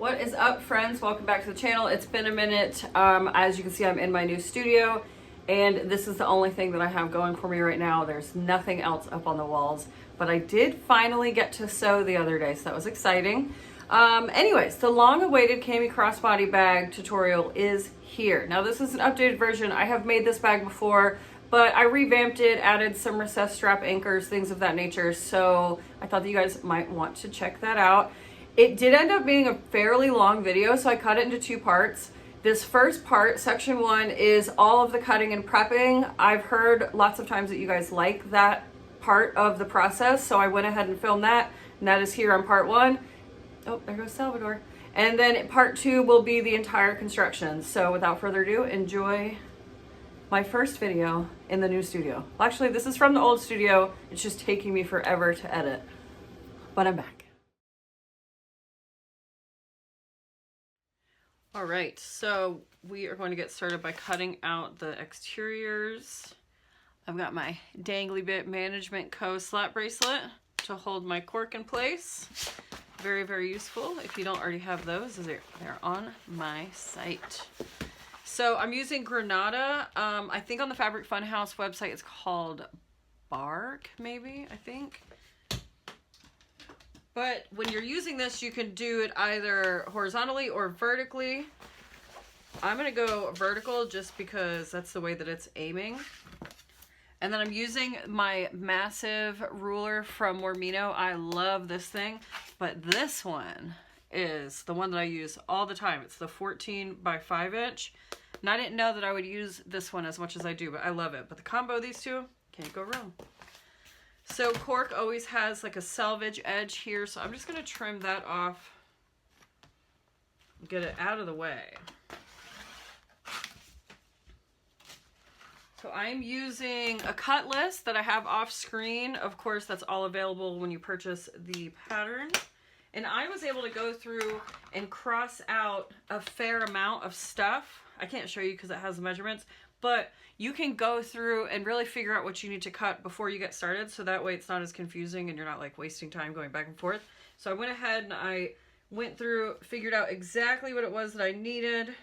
What is up, friends? Welcome back to the channel. It's been a minute. As you can see, I'm in my new studio, and this is the only thing that I have going for me right now. There's nothing else up on the walls, but I did finally get to sew the other day, so that was exciting. Anyways, the long-awaited Cami Crossbody bag tutorial is here. Now, this is an updated version. I have made this bag before, but I revamped it, added some recessed strap anchors, things of that nature, so I thought that you guys might want to check that out. It did end up being a fairly long video, so I cut it into two parts. This first part, section 1, is all of the cutting and prepping. I've heard lots of times that you guys like that part of the process, so I went ahead and filmed that, and that is here on part 1. Oh, there goes Salvador. And then part 2 will be the entire construction. So without further ado, enjoy my first video in the new studio. Well, actually, this is from the old studio. It's just taking me forever to edit, but I'm back. All right, so we are going to get started by cutting out the exteriors. I've got my Dangly Bit Management Co. slap bracelet to hold my cork in place. Very, very useful. If you don't already have those, they're on my site. So I'm using Granada. I think on the Fabric Funhouse website it's called Bark, maybe, I think. But when you're using this, you can do it either horizontally or vertically. I'm going to go vertical just because that's the way that it's aiming. And then I'm using my massive ruler from Mormino. I love this thing, but this one is the one that I use all the time. It's the 14 by 5 inch. And I didn't know that I would use this one as much as I do, but I love it. But the combo of these two, can't go wrong. So cork always has like a selvage edge here, so I'm just going to trim that off, get it out of the way. So I'm using a cut list that I have off screen. Of course, that's all available when you purchase the pattern. And I was able to go through and cross out a fair amount of stuff. I can't show you because it has the measurements, but you can go through and really figure out what you need to cut before you get started, so that way it's not as confusing and you're not like wasting time going back and forth. So I went ahead and I went through, figured out exactly what it was that I needed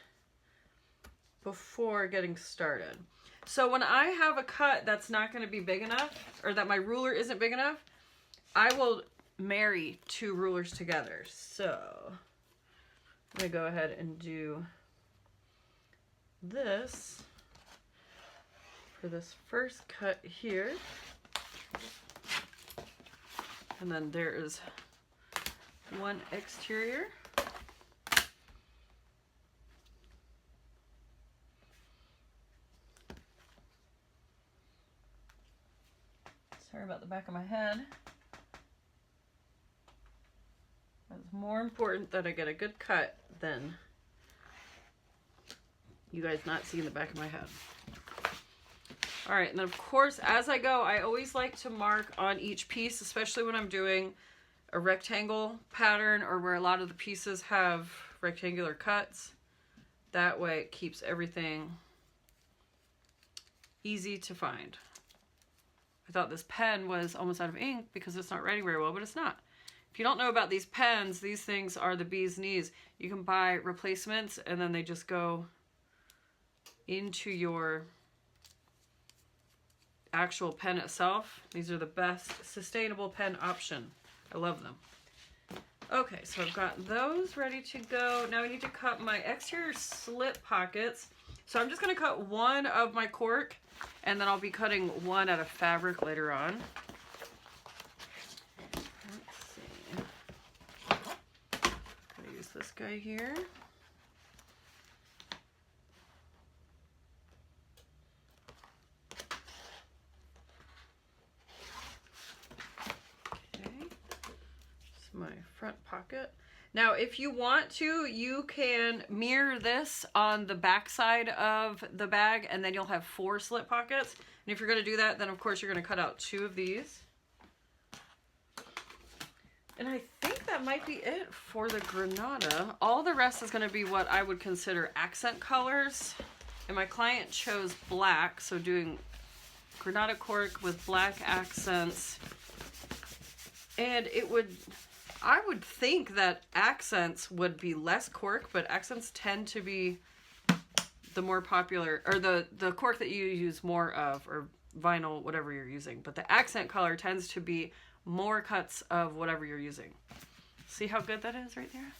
before getting started. So when I have a cut that's not going to be big enough, or that my ruler isn't big enough, I will marry two rulers together. So I'm going to go ahead and do this for this first cut here. And then there is one exterior. Sorry about the back of my head. It's more important that I get a good cut than you guys not seeing the back of my head. All right, and then of course, as I go, I always like to mark on each piece, especially when I'm doing a rectangle pattern or where a lot of the pieces have rectangular cuts. That way it keeps everything easy to find. I thought this pen was almost out of ink because it's not writing very well, but it's not. If you don't know about these pens, these things are the bee's knees. You can buy replacements and then they just go into your actual pen itself. These are the best sustainable pen option. I love them. Okay, so I've got those ready to go. Now I need to cut my exterior slip pockets. So I'm just going to cut one of my cork, and then I'll be cutting one out of fabric later on. Let's see. I'm going to use this guy here. My front pocket. Now, if you want to, you can mirror this on the back side of the bag, and then you'll have 4 slip pockets. And if you're going to do that, then of course you're going to cut out 2 of these. And I think that might be it for the Granada. All the rest is going to be what I would consider accent colors. And my client chose black, so doing Granada cork with black accents. And it would I would think that accents would be less cork, but accents tend to be the more popular, or the cork that you use more of, or vinyl, whatever you're using. But the accent color tends to be more cuts of whatever you're using. See how good that is right there?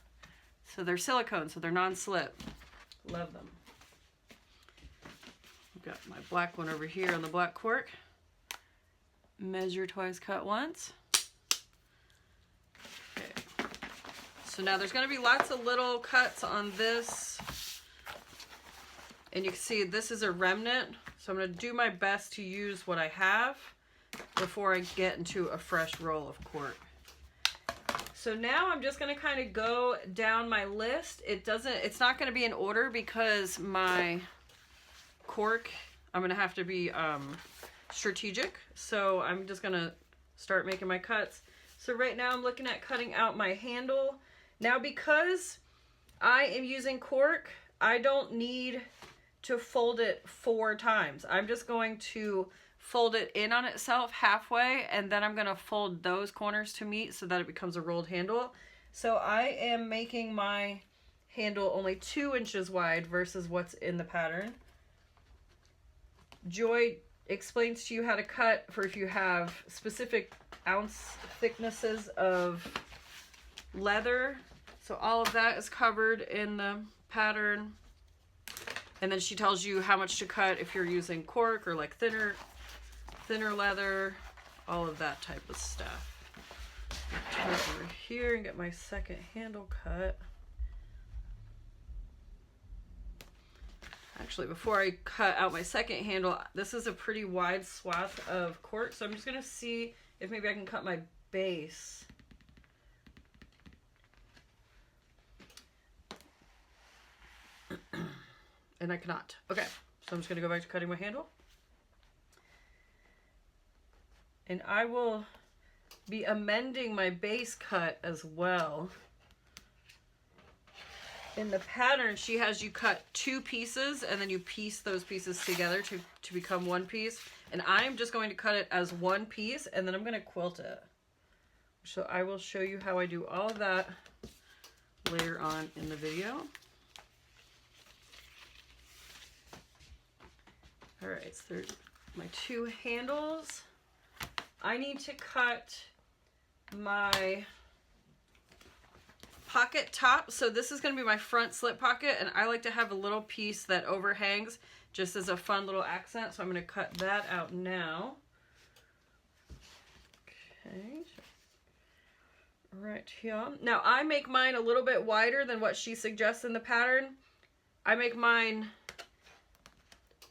So they're silicone, so they're non-slip. Love them. I've got my black one over here on the black cork. Measure twice, cut once. Okay. So now there's going to be lots of little cuts on this. And you can see this is a remnant. So I'm going to do my best to use what I have before I get into a fresh roll of cork. So now I'm just going to kind of go down my list. It's not going to be in order because my cork, I'm going to have to be strategic. So I'm just going to start making my cuts. So right now I'm looking at cutting out my handle. Now because I am using cork, I don't need to fold it 4 times. I'm just going to fold it in on itself halfway, and then I'm going to fold those corners to meet so that it becomes a rolled handle. So I am making my handle only 2 inches wide versus what's in the pattern. Joy explains to you how to cut for if you have specific ounce thicknesses of leather. So all of that is covered in the pattern. And then she tells you how much to cut if you're using cork or like thinner leather, all of that type of stuff. Turn over here and get my second handle cut. Actually, before I cut out my second handle, this is a pretty wide swath of cork, so I'm just gonna see if maybe I can cut my base. And I cannot. Okay, so I'm just gonna go back to cutting my handle. And I will be amending my base cut as well. In the pattern, she has you cut 2 pieces and then you piece those pieces together to become one piece. And I'm just going to cut it as one piece and then I'm going to quilt it. So I will show you how I do all of that later on in the video. All right, so there's my 2 handles. I need to cut my pocket top. So this is going to be my front slip pocket, and I like to have a little piece that overhangs just as a fun little accent. So I'm going to cut that out now. Okay. Right here. Now I make mine a little bit wider than what she suggests in the pattern. I make mine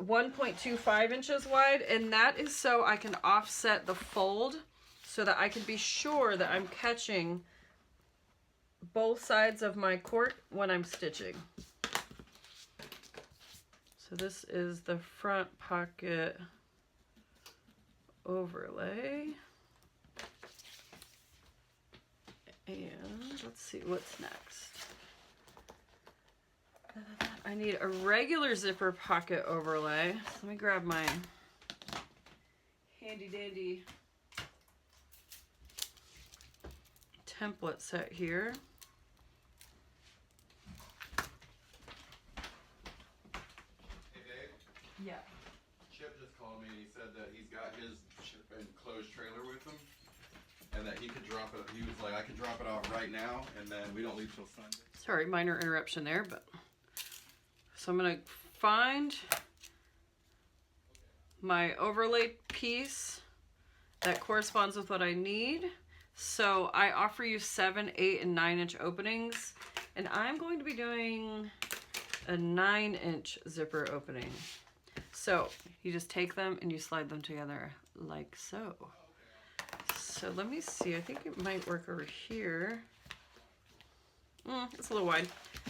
1.25 inches wide, and that is so I can offset the fold so that I can be sure that I'm catching both sides of my cork when I'm stitching. So this is the front pocket overlay. And let's see what's next. I need a regular zipper pocket overlay. So let me grab my handy dandy template set here. Hey Dave? Yeah. Chip just called me and he said that he's got his enclosed trailer with him and that he could drop it. He was like, I could drop it off right now and then we don't leave till Sunday. Sorry, minor interruption there, but so I'm gonna find my overlay piece that corresponds with what I need. So I offer you 7, 8, and 9 inch openings, and I'm going to be doing a 9 inch zipper opening. So you just take them and you slide them together like so. So let me see, I think it might work over here. It's a little wide.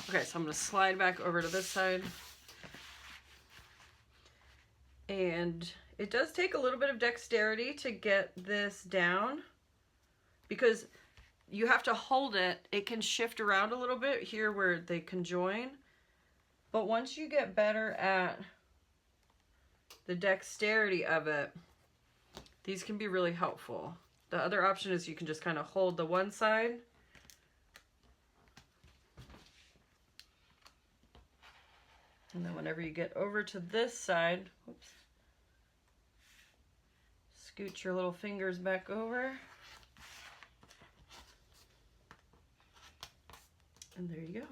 Okay, so I'm gonna slide back over to this side. And it does take a little bit of dexterity to get this down because you have to hold it. It can shift around a little bit here where they conjoin. But once you get better at the dexterity of it, these can be really helpful. The other option is you can just kind of hold the one side And then whenever you get over to this side, oops, scoot your little fingers back over. And there you go.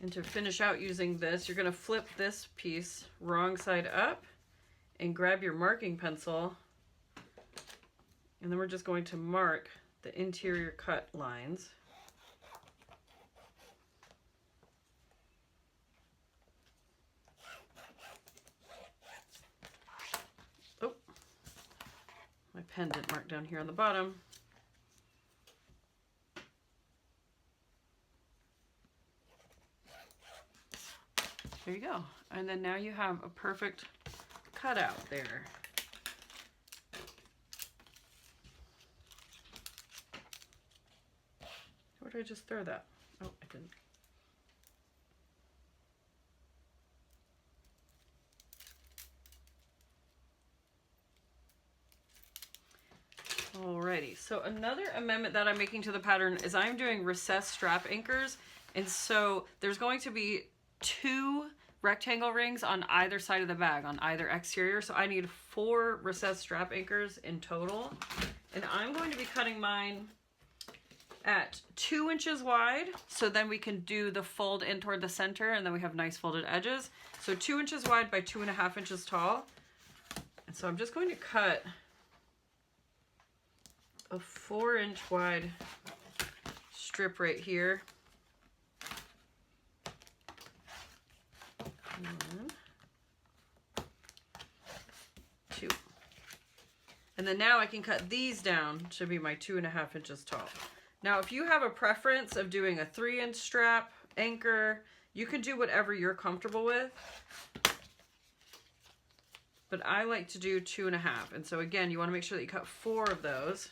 And to finish out using this, you're going to flip this piece wrong side up and grab your marking pencil. And then we're just going to mark the interior cut lines. Oh, my pen didn't mark down here on the bottom. There you go. And then now you have a perfect cutout there. Where did I just throw that? Oh, I didn't. Alrighty, so another amendment that I'm making to the pattern is I'm doing recessed strap anchors. And so there's going to be 2 rectangle rings on either side of the bag, on either exterior. So I need 4 recessed strap anchors in total. And I'm going to be cutting mine at 2 inches wide. So then we can do the fold in toward the center and then we have nice folded edges. So 2 inches wide by 2.5 inches tall. And so I'm just going to cut a 4-inch wide strip right here. 1, 2. And then now I can cut these down to be my 2.5 inches tall. Now, if you have a preference of doing a 3-inch strap anchor, you can do whatever you're comfortable with. But I like to do 2.5. And so again, you want to make sure that you cut 4 of those.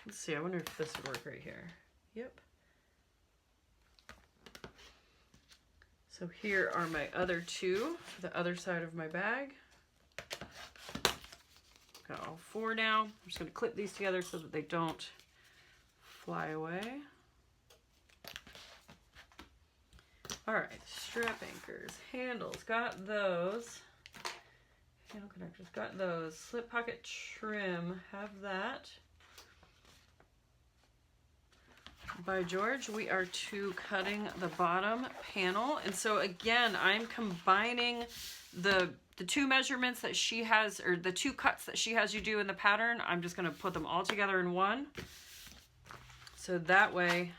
Let's see, I wonder if this would work right here. Yep. So here are my other 2 for the other side of my bag. Got all 4 now. I'm just going to clip these together so that they don't fly away. All right, strap anchors, handles, got those. Handle connectors, got those. Slip pocket trim, have that. By George, we are to cutting the bottom panel. And so again, I'm combining the 2 measurements that she has, or the 2 cuts that she has you do in the pattern. I'm just gonna put them all together in one. So that way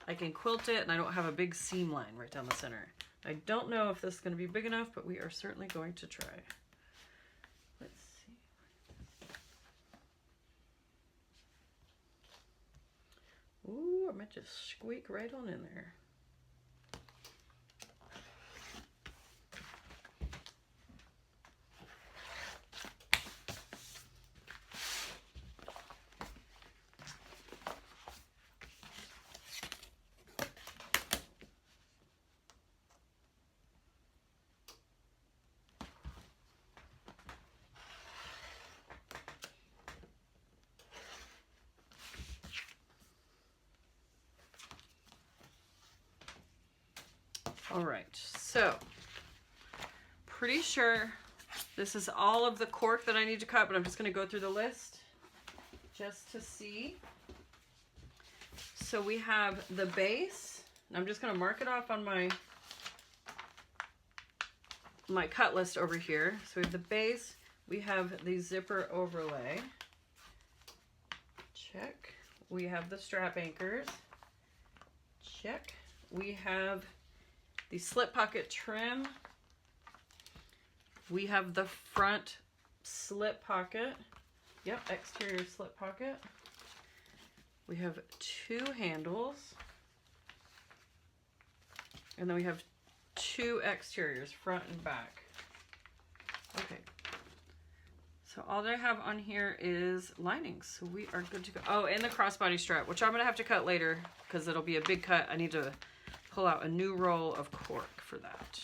I can quilt it and I don't have a big seam line right down the center. I don't know if this is gonna be big enough, but we are certainly going to try. Let's see. Ooh, I might just squeak right on in there. All right, so pretty sure this is all of the cork that I need to cut, but I'm just going to go through the list just to see. So we have the base, and I'm just going to mark it off on my cut list over here. So we have the base, we have the zipper overlay, check. We have the strap anchors, check. We have the slip pocket trim. We have the front slip pocket. Yep, exterior slip pocket. We have 2 handles. And then we have 2 exteriors, front and back. Okay. So all that I have on here is linings. So we are good to go. Oh, and the crossbody strap, which I'm gonna have to cut later because it'll be a big cut. I need to pull out a new roll of cork for that.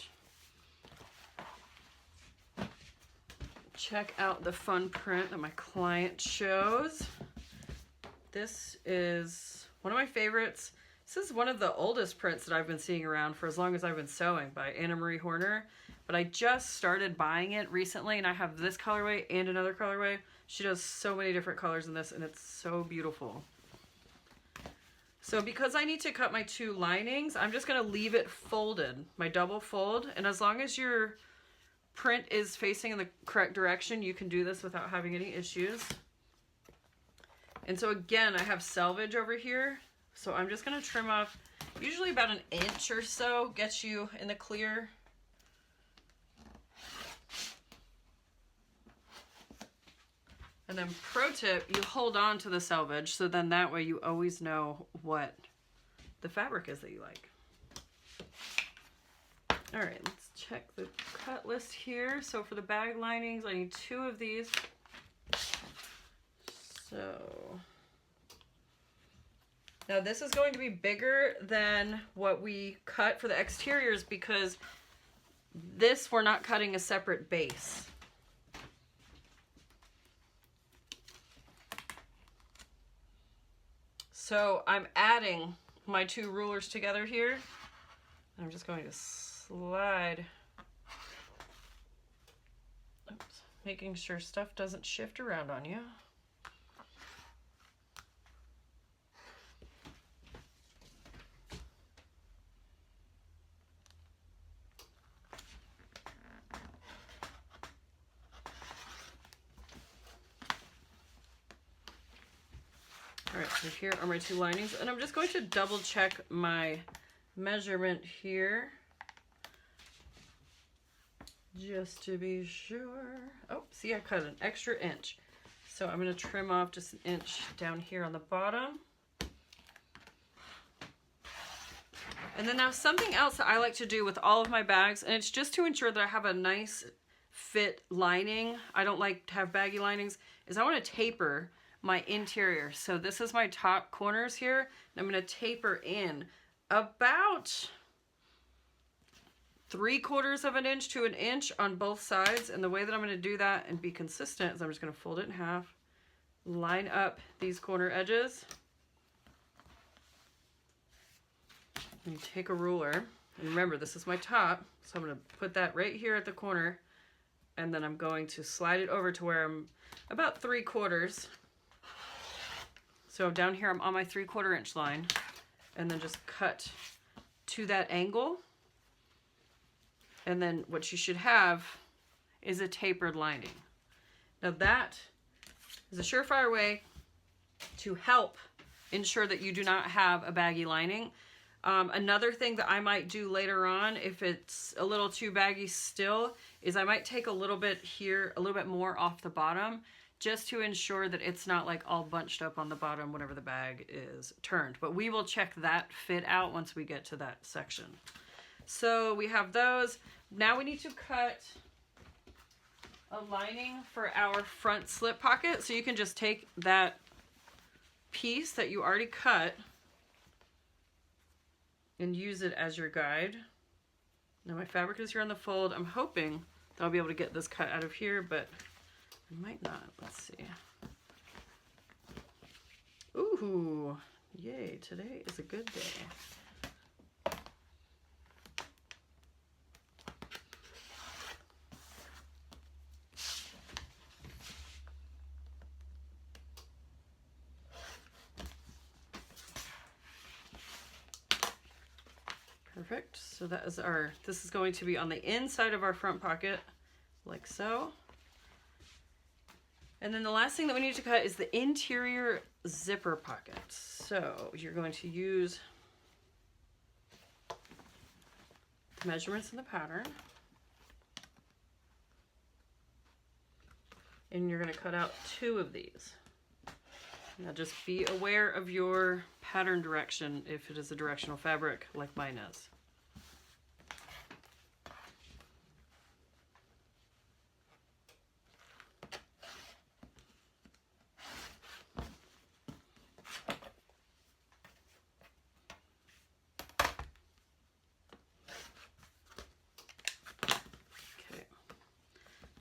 check out the fun print that my client chose. This is one of my favorites. This is one of the oldest prints that I've been seeing around for as long as I've been sewing, by Anna Marie Horner. But I just started buying it recently, and I have this colorway and another colorway. She does so many different colors in this, and it's so beautiful. So because I need to cut my 2 linings, I'm just going to leave it folded, my double fold. And as long as your print is facing in the correct direction, you can do this without having any issues. And so again, I have selvage over here. So I'm just going to trim off usually about 1 inch or so, gets you in the clear. And then pro tip, you hold on to the selvage, so then that way you always know what the fabric is that you like. All right, let's check the cut list here. So for the bag linings, I need 2 of these. So now this is going to be bigger than what we cut for the exteriors because this we're not cutting a separate base. So I'm adding my 2 rulers together here. I'm just going to slide, oops, making sure stuff doesn't shift around on you. All right, so here are my 2 linings, and I'm just going to double check my measurement here just to be sure. Oh, see, I cut an extra inch. So I'm going to trim off just 1 inch down here on the bottom. And then now something else that I like to do with all of my bags, and it's just to ensure that I have a nice fit lining, I don't like to have baggy linings, is I want to taper my interior. So this is my top corners here, and I'm going to taper in about 3/4 of an inch to 1 inch on both sides. And the way that I'm going to do that and be consistent is I'm just going to fold it in half, line up these corner edges, and take a ruler. And remember, this is my top, so I'm going to put that right here at the corner, and then I'm going to slide it over to where I'm about 3/4. So down here, I'm on my 3/4 inch line, and then just cut to that angle. And then what you should have is a tapered lining. Now that is a surefire way to help ensure that you do not have a baggy lining. Another thing that I might do later on, if it's a little too baggy still, is I might take a little bit here, a little bit more off the bottom, just to ensure that it's not like all bunched up on the bottom whenever the bag is turned. But we will check that fit out once we get to that section. So we have those. Now we need to cut a lining for our front slip pocket. So you can just take that piece that you already cut and use it as your guide. Now my fabric is here on the fold. I'm hoping that I'll be able to get this cut out of here, but I might not. Let's see. Ooh, yay, today is a good day. Perfect. So that is this is going to be on the inside of our front pocket, like so. And then the last thing that we need to cut is the interior zipper pocket. So you're going to use the measurements in the pattern, and you're going to cut out 2 of these. Now just be aware of your pattern direction if it is a directional fabric like mine is.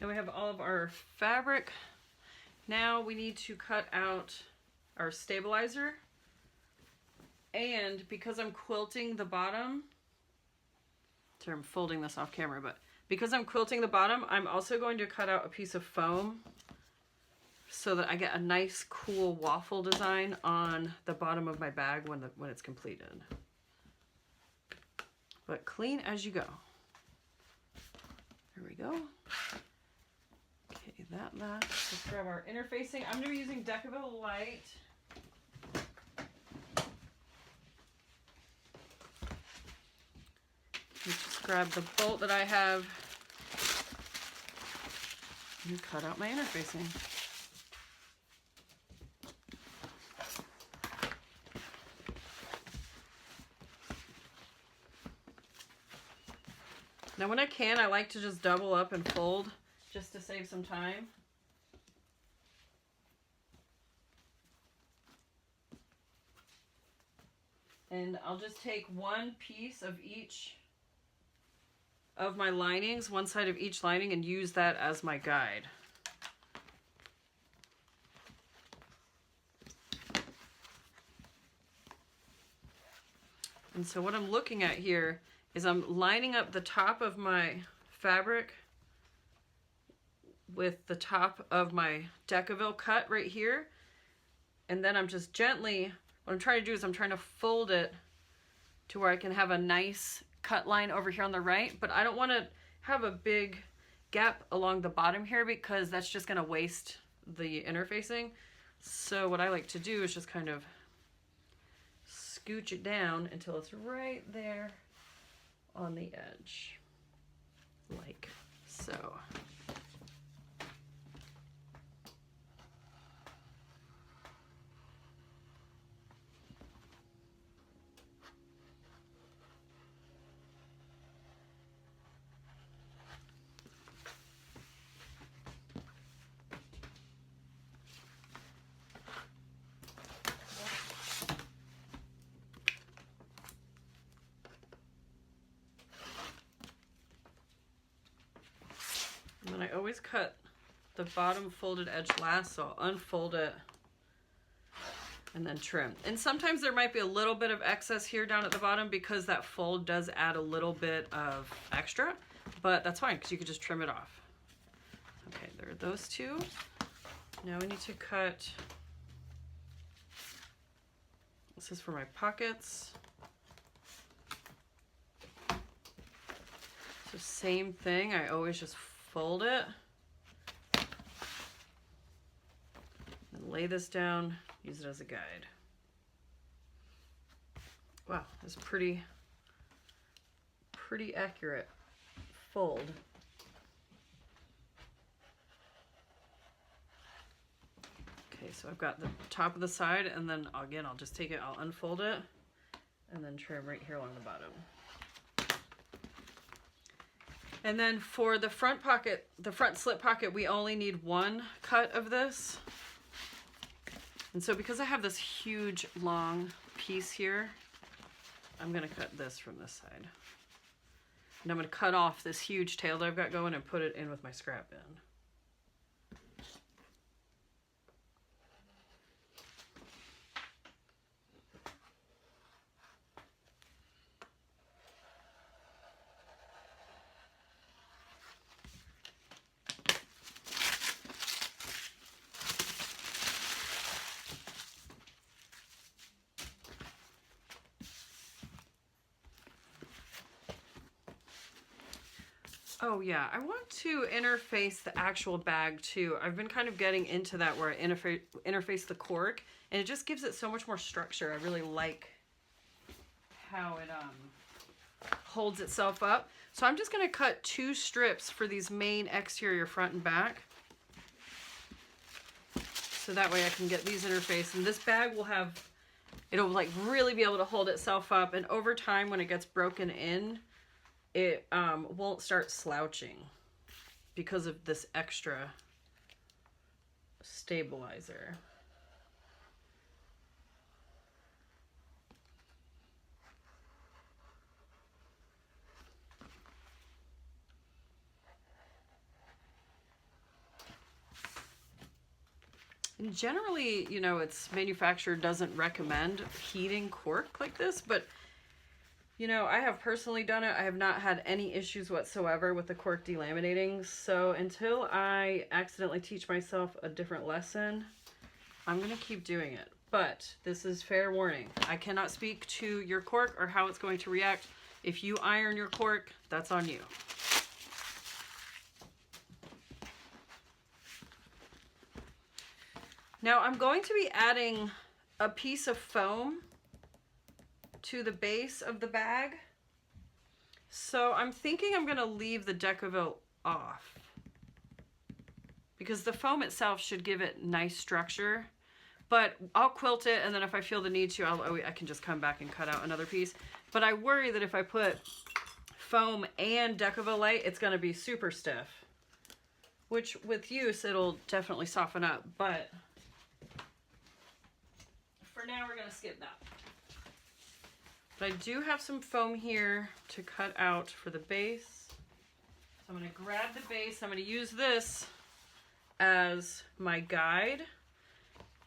Now we have all of our fabric. Now we need to cut out our stabilizer. And because I'm quilting the bottom, sorry, I'm folding this off camera, but because I'm quilting the bottom, I'm also going to cut out a piece of foam so that I get a nice cool waffle design on the bottom of my bag when it's completed. But clean as you go. There we go. Okay, let's grab our interfacing. I'm gonna be using Decaville Light. Just grab the bolt that I have and cut out my interfacing. Now when I can, I like to just double up and fold just to save some time. And I'll just take one piece of each of my linings, one side of each lining, and use that as my guide. And so what I'm looking at here is I'm lining up the top of my fabric with the top of my Decaville cut right here. And then I'm just gently, what I'm trying to do is I'm trying to fold it to where I can have a nice cut line over here on the right, but I don't want to have a big gap along the bottom here because that's just going to waste the interfacing. So what I like to do is just kind of scooch it down until it's right there on the edge, like so. And then I always cut the bottom folded edge last, so I'll unfold it and then trim. And sometimes there might be a little bit of excess here down at the bottom because that fold does add a little bit of extra, but that's fine because you could just trim it off. Okay, there are those two. Now we need to cut, this is for my pockets. So same thing, I always just fold it and lay this down, use it as a guide. Wow, that's pretty accurate fold. Okay, so I've got the top of the side, and then again, I'll just take it, I'll unfold it, and then trim right here along the bottom. And then for the front pocket, the front slip pocket, we only need one cut of this. And so because I have this huge long piece here, I'm gonna cut this from this side. And I'm gonna cut off this huge tail that I've got going and put it in with my scrap bin. Oh yeah, I want to interface the actual bag too. I've been kind of getting into that where I interface the cork, and it just gives it so much more structure. I really like how it holds itself up. So I'm just going to cut 2 strips for these main exterior front and back. So that way I can get these interfaced, and this bag will have, it'll like really be able to hold itself up, and over time when it gets broken in, it won't start slouching because of this extra stabilizer. And generally, you know, its manufacturer doesn't recommend heating cork like this, but you know, I have personally done it. I have not had any issues whatsoever with the cork delaminating. So until I accidentally teach myself a different lesson, I'm going to keep doing it. But this is fair warning. I cannot speak to your cork or how it's going to react. If you iron your cork, that's on you. Now I'm going to be adding a piece of foam to the base of the bag. So I'm thinking I'm going to leave the Decaville off because the foam itself should give it nice structure, but I'll quilt it, and then if I feel the need to, I can just come back and cut out another piece. But I worry that if I put foam and Decaville, it's going to be super stiff, which with use it'll definitely soften up, but for now we're going to skip that. But I do have some foam here to cut out for the base. So I'm going to grab the base. I'm going to use this as my guide.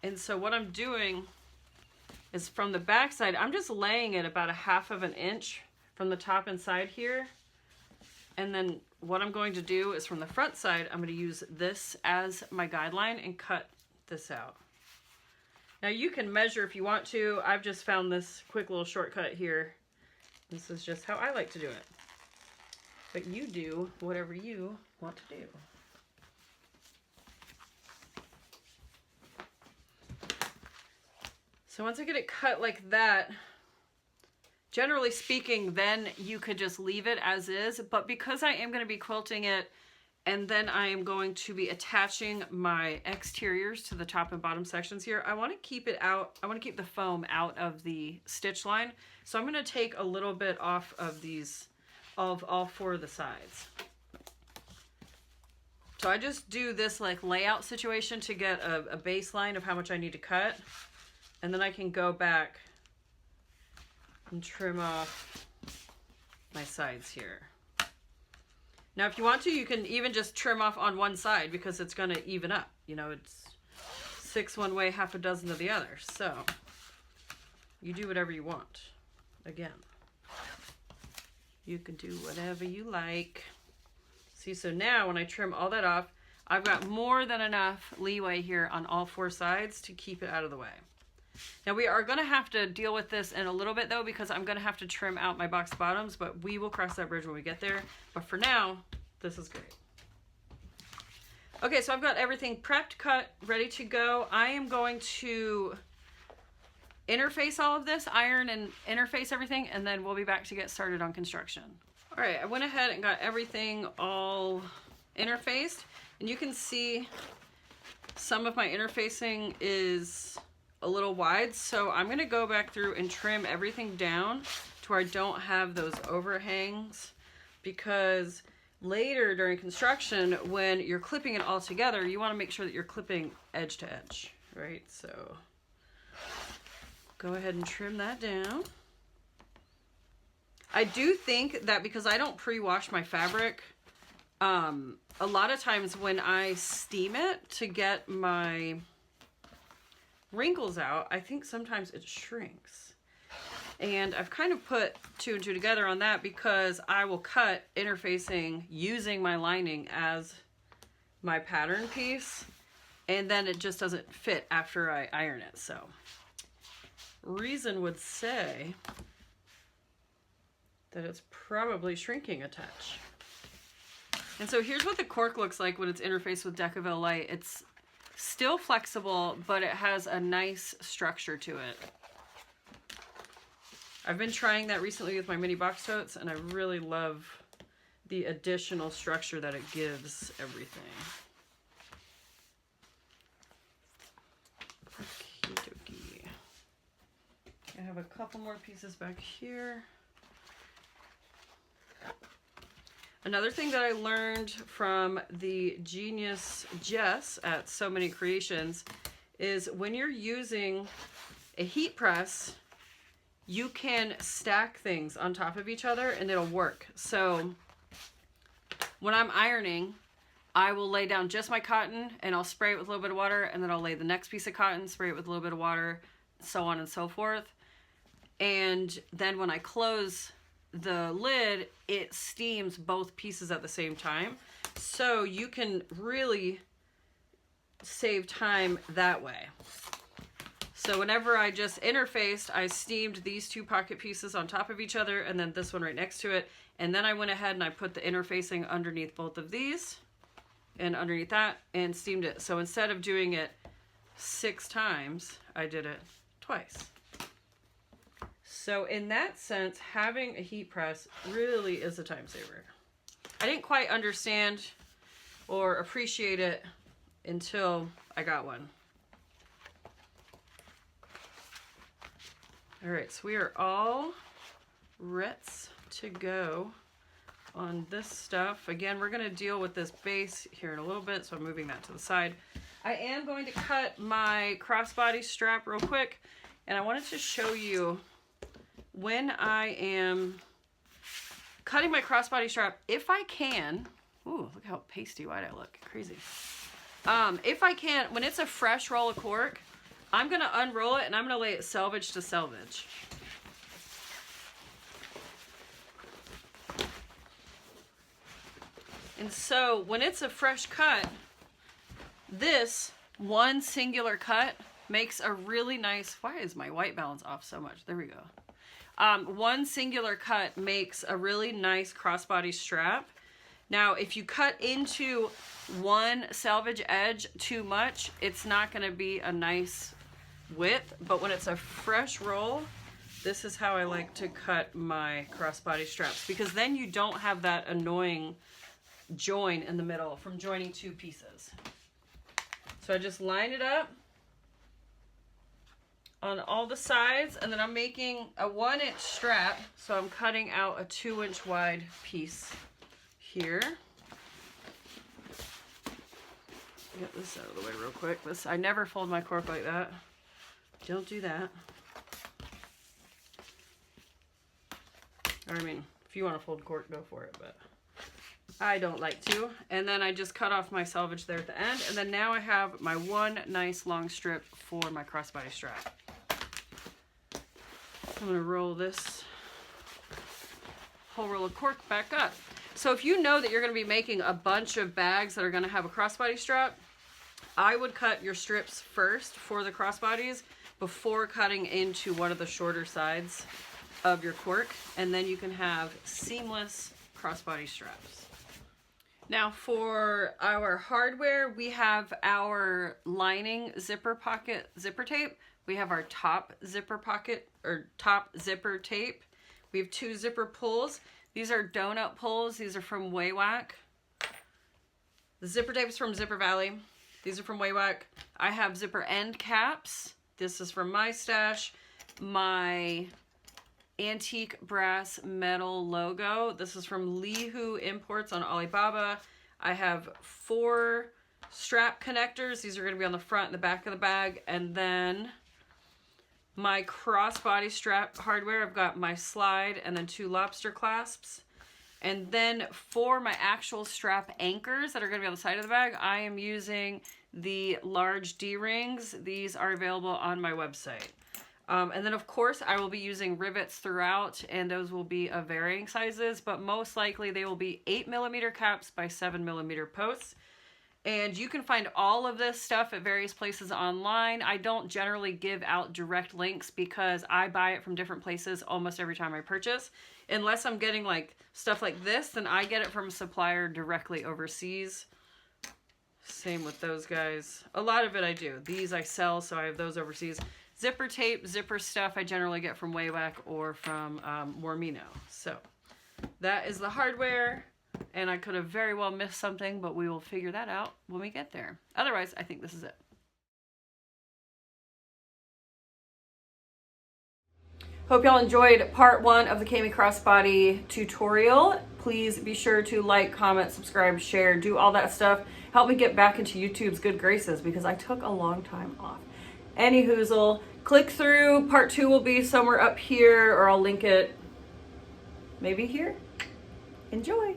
And so what I'm doing is from the back side, I'm just laying it about 1/2 inch from the top and side here. And then what I'm going to do is from the front side, I'm going to use this as my guideline and cut this out. Now you can measure if you want to. I've just found this quick little shortcut here. This is just how I like to do it. But you do whatever you want to do. So once I get it cut like that, generally speaking, then you could just leave it as is. But because I am going to be quilting it, and then I am going to be attaching my exteriors to the top and bottom sections here, I want to keep it out. I want to keep the foam out of the stitch line. So I'm going to take a little bit off of these, of all 4 of the sides. So I just do this like layout situation to get a baseline of how much I need to cut. And then I can go back and trim off my sides here. Now, if you want to, you can even just trim off on one side because it's going to even up. You know, it's 6 one way, 1/2 of the other. So you do whatever you want. Again, you can do whatever you like. See, so now when I trim all that off, I've got more than enough leeway here on all 4 sides to keep it out of the way. Now we are going to have to deal with this in a little bit though, because I'm going to have to trim out my box bottoms, but we will cross that bridge when we get there. But for now, this is great. Okay, so I've got everything prepped, cut, ready to go. I am going to interface all of this, iron and interface everything, and then we'll be back to get started on construction. All right, I went ahead and got everything all interfaced, and you can see some of my interfacing is a little wide, so I'm gonna go back through and trim everything down to where I don't have those overhangs, because later during construction, when you're clipping it all together, you want to make sure that you're clipping edge to edge, right? So go ahead and trim that down. I do think that because I don't pre-wash my fabric, a lot of times when I steam it to get my wrinkles out, I think sometimes it shrinks. And I've kind of put 2 and 2 together on that because I will cut interfacing using my lining as my pattern piece, and then it just doesn't fit after I iron it. So reason would say that it's probably shrinking a touch. And so here's what the cork looks like when it's interfaced with Decaville Light. It's still flexible, but it has a nice structure to it. I've been trying that recently with my mini box totes, and I really love the additional structure that it gives everything. Okie dokie. I have a couple more pieces back here. Another thing that I learned from the genius Jess at So Many Creations is when you're using a heat press, you can stack things on top of each other and it'll work. So when I'm ironing, I will lay down just my cotton and I'll spray it with a little bit of water, and then I'll lay the next piece of cotton, spray it with a little bit of water, so on and so forth. And then when I close the lid, it steams both pieces at the same time. So you can really save time that way. So whenever I just interfaced, I steamed these two pocket pieces on top of each other and then this one right next to it. And then I went ahead and I put the interfacing underneath both of these and underneath that and steamed it. So instead of doing it 6 times, I did it twice. So in that sense, having a heat press really is a time saver. I didn't quite understand or appreciate it until I got one. All right, so we are all rets to go on this stuff. Again, we're gonna deal with this base here in a little bit, so I'm moving that to the side. I am going to cut my crossbody strap real quick, and I wanted to show you when I am cutting my crossbody strap, if I can, ooh, look how pasty white I look, crazy. If I can, when it's a fresh roll of cork, I'm gonna unroll it and I'm gonna lay it selvage to selvage. And so when it's a fresh cut, this one singular cut makes a really nice, why is my white balance off so much? There we go. One singular cut makes a really nice crossbody strap. Now, if you cut into one selvage edge too much, it's not gonna be a nice width, but when it's a fresh roll, this is how I like to cut my crossbody straps, because then you don't have that annoying join in the middle from joining two pieces. So I just line it up on all the sides, and then I'm making a 1-inch strap, so I'm cutting out a 2-inch wide piece here. Get this out of the way real quick. I never fold my cork like that. Don't do that. Or I mean, if you want to fold cork, go for it, but I don't like to. And then I just cut off my selvage there at the end, and then now I have my one nice long strip for my crossbody strap. I'm gonna roll this whole roll of cork back up. So if you know that you're gonna be making a bunch of bags that are gonna have a crossbody strap, I would cut your strips first for the crossbodies before cutting into one of the shorter sides of your cork, and then you can have seamless crossbody straps. Now for our hardware, we have our lining zipper pocket zipper tape. We have our top zipper pocket or top zipper tape. We have 2 zipper pulls. These are donut pulls. These are from Waywack. The zipper tape is from Zipper Valley. These are from Waywack. I have zipper end caps. This is from my stash. My antique brass metal logo. This is from Lihu Imports on Alibaba. I have 4 strap connectors. These are going to be on the front and the back of the bag. And then my crossbody strap hardware, I've got my slide and then 2 lobster clasps. And then for my actual strap anchors that are going to be on the side of the bag, I am using the large D-rings. These are available on my website. And then of course I will be using rivets throughout, and those will be of varying sizes, but most likely they will be 8mm caps by 7mm posts. And you can find all of this stuff at various places online. I don't generally give out direct links because I buy it from different places almost every time I purchase. Unless I'm getting like stuff like this, then I get it from a supplier directly overseas. Same with those guys. A lot of it I do. These I sell, so I have those overseas. Zipper tape, zipper stuff I generally get from Waywack or from Mormino. So that is the hardware, and I could have very well missed something, but we will figure that out when we get there. Otherwise, I think this is it. Hope y'all enjoyed part 1 of the Cami Crossbody tutorial. Please be sure to like, comment, subscribe, share, do all that stuff. Help me get back into YouTube's good graces because I took a long time off. Any hoozle, click through. Part 2 will be somewhere up here, or I'll link it maybe here. Enjoy.